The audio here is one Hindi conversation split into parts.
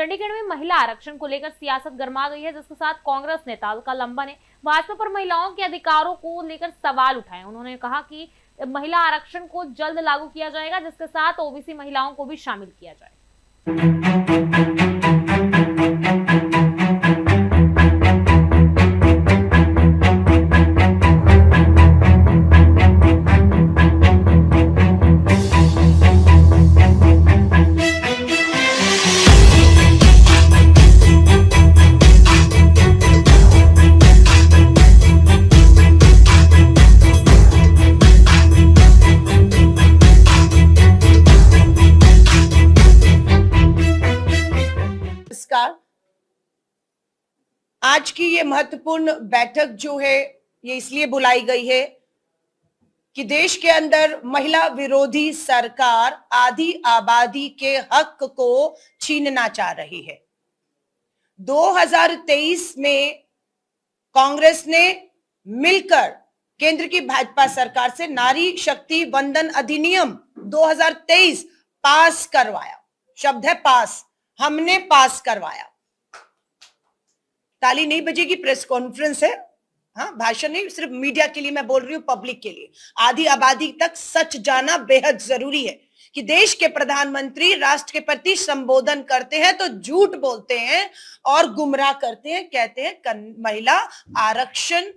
चंडीगढ़ में महिला आरक्षण को लेकर सियासत गर्मा गई है, जिसके साथ कांग्रेस नेता अलका लांबा ने भाजपा पर महिलाओं के अधिकारों को लेकर सवाल उठाए। उन्होंने कहा कि महिला आरक्षण को जल्द लागू किया जाएगा, जिसके साथ ओबीसी महिलाओं को भी शामिल किया जाए। आज की ये महत्वपूर्ण बैठक जो है ये इसलिए बुलाई गई है कि देश के अंदर महिला विरोधी सरकार आधी आबादी के हक को छीनना चाह रही है। 2023 में कांग्रेस ने मिलकर केंद्र की भाजपा सरकार से नारी शक्ति वंदन अधिनियम 2023 पास करवाया। शब्द है पास, हमने पास करवाया। ताली नहीं बजेगी, प्रेस कॉन्फ्रेंस है, हाँ, भाषण नहीं, सिर्फ मीडिया के लिए मैं बोल रही हूं, पब्लिक के लिए। आधी आबादी तक सच जाना बेहद जरूरी है कि देश के प्रधानमंत्री राष्ट्र के प्रति संबोधन करते हैं तो झूठ बोलते हैं और गुमराह करते हैं, कहते हैं महिला आरक्षण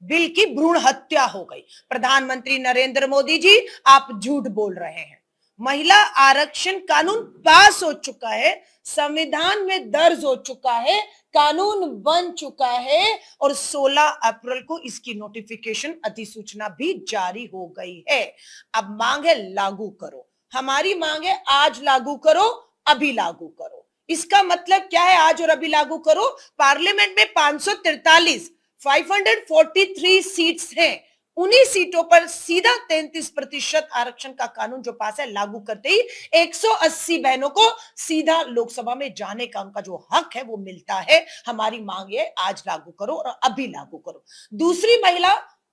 बिल की भ्रूण हत्या हो गई। प्रधानमंत्री नरेंद्र मोदी जी, आप झूठ बोल रहे हैं। महिला आरक्षण कानून पास हो चुका है, संविधान में दर्ज हो चुका है, कानून बन चुका है और 16 अप्रैल को इसकी नोटिफिकेशन अधिसूचना भी जारी हो गई है। अब मांग है लागू करो। हमारी मांग है आज लागू करो, अभी लागू करो। इसका मतलब क्या है आज और अभी लागू करो? पार्लियामेंट में 543 सीट्स हैं, उन्हीं सीटों पर सीधा 33% आरक्षण का कानून जो पास है, लागू करते ही 180 बहनों को सीधा लोकसभा में जाने का उनका जो हक है वो मिलता है। हमारी मांग है आज लागू करो और अभी लागू करो। दूसरी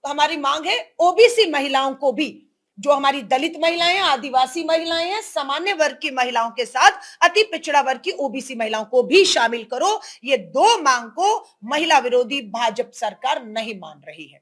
हमारी मांग है ओबीसी महिलाओं को भी, जो हमारी दलित महिलाएं, आदिवासी महिलाएं हैं, सामान्य वर्ग की महिलाओं के साथ अति पिछड़ा वर्ग की ओबीसी महिलाओं को भी शामिल करो। ये दो मांग को महिला विरोधी भाजपा सरकार नहीं मान रही है।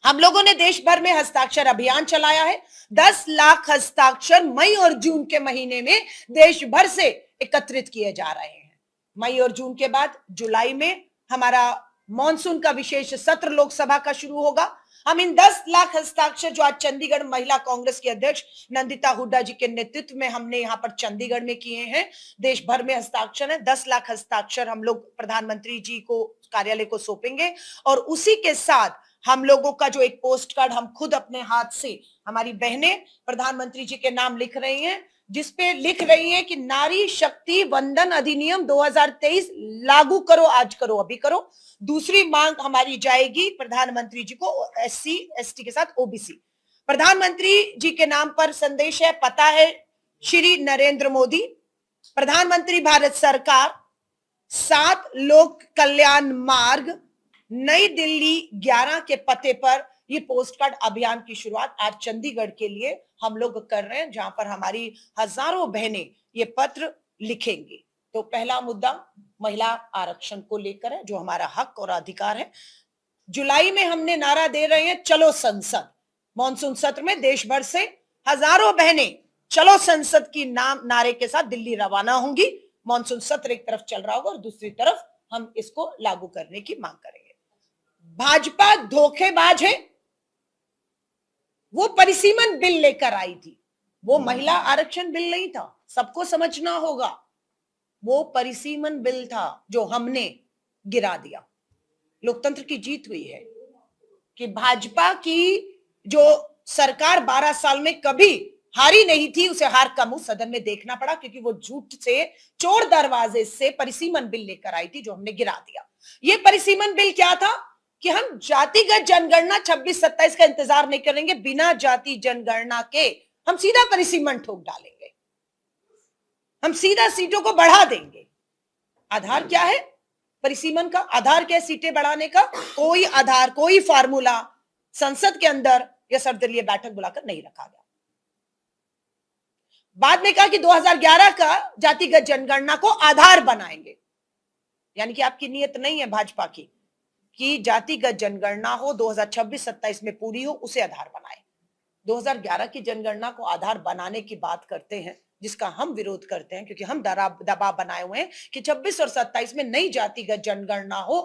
हम लोगों ने देश भर में हस्ताक्षर अभियान चलाया है। 10 लाख हस्ताक्षर मई और जून के महीने में देश भर से एकत्रित किए जा रहे हैं। मई और जून के बाद जुलाई में हमारा मॉनसून का विशेष सत्र लोकसभा का शुरू होगा। हम इन 10 लाख हस्ताक्षर जो आज चंडीगढ़ महिला कांग्रेस की अध्यक्ष नंदिता हुड्डा जी के नेतृत्व में हमने यहाँ पर चंडीगढ़ में किए हैं, देश भर में हस्ताक्षर है। 10 लाख हस्ताक्षर हम लोग प्रधानमंत्री जी को कार्यालय को सौंपेंगे और उसी के साथ हम लोगों का जो एक पोस्ट कार्ड हम खुद अपने हाथ से हमारी बहनें प्रधानमंत्री जी के नाम लिख रही हैं, जिसपे लिख रही हैं कि नारी शक्ति वंदन अधिनियम 2023 लागू करो, आज करो, अभी करो। दूसरी मांग हमारी जाएगी प्रधानमंत्री जी को SC ST के साथ ओबीसी। प्रधानमंत्री जी के नाम पर संदेश है, पता है श्री नरेंद्र मोदी, प्रधानमंत्री भारत सरकार, 7 लोक कल्याण मार्ग, नई दिल्ली 11 के पते पर ये पोस्ट कार्ड अभियान की शुरुआत आज चंडीगढ़ के लिए हम लोग कर रहे हैं, जहां पर हमारी हजारों बहनें ये पत्र लिखेंगी। तो पहला मुद्दा महिला आरक्षण को लेकर है, जो हमारा हक और अधिकार है। जुलाई में हमने नारा दे रहे हैं, चलो संसद। मॉनसून सत्र में देश भर से हजारों बहनें चलो संसद की नारे के साथ दिल्ली रवाना होंगी। मॉनसून सत्र एक तरफ चल रहा होगा और दूसरी तरफ हम इसको लागू करने की मांग करेंगे। भाजपा धोखेबाज है। वो परिसीमन बिल लेकर आई थी, वो महिला आरक्षण बिल नहीं था, सबको समझना होगा। वो परिसीमन बिल था जो हमने गिरा दिया। लोकतंत्र की जीत हुई है कि भाजपा की जो सरकार 12 साल में कभी हारी नहीं थी, उसे हार का मुंह सदन में देखना पड़ा, क्योंकि वो झूठ से चोर दरवाजे से परिसीमन बिल लेकर आई थी जो हमने गिरा दिया। ये परिसीमन बिल क्या था कि हम जातिगत जनगणना 26-27 का इंतजार नहीं करेंगे, बिना जाति जनगणना के हम सीधा परिसीमन ठोक डालेंगे, हम सीधा सीटों को बढ़ा देंगे। आधार क्या है परिसीमन का? आधार क्या है सीटें बढ़ाने का? कोई आधार, कोई फार्मूला संसद के अंदर या सर्वदलीय बैठक बुलाकर नहीं रखा गया। बाद में कहा कि 2011 का जातिगत जनगणना को आधार बनाएंगे। यानी कि आपकी नीयत नहीं है भाजपा की कि जातिगत जनगणना हो 2026-27 में पूरी हो, उसे आधार बनाए। 2011 की जनगणना को आधार बनाने की बात करते हैं, जिसका हम विरोध करते हैं, क्योंकि हम दबाव बनाए हुए हैं कि 26 और 27 में नई जातिगत जनगणना हो,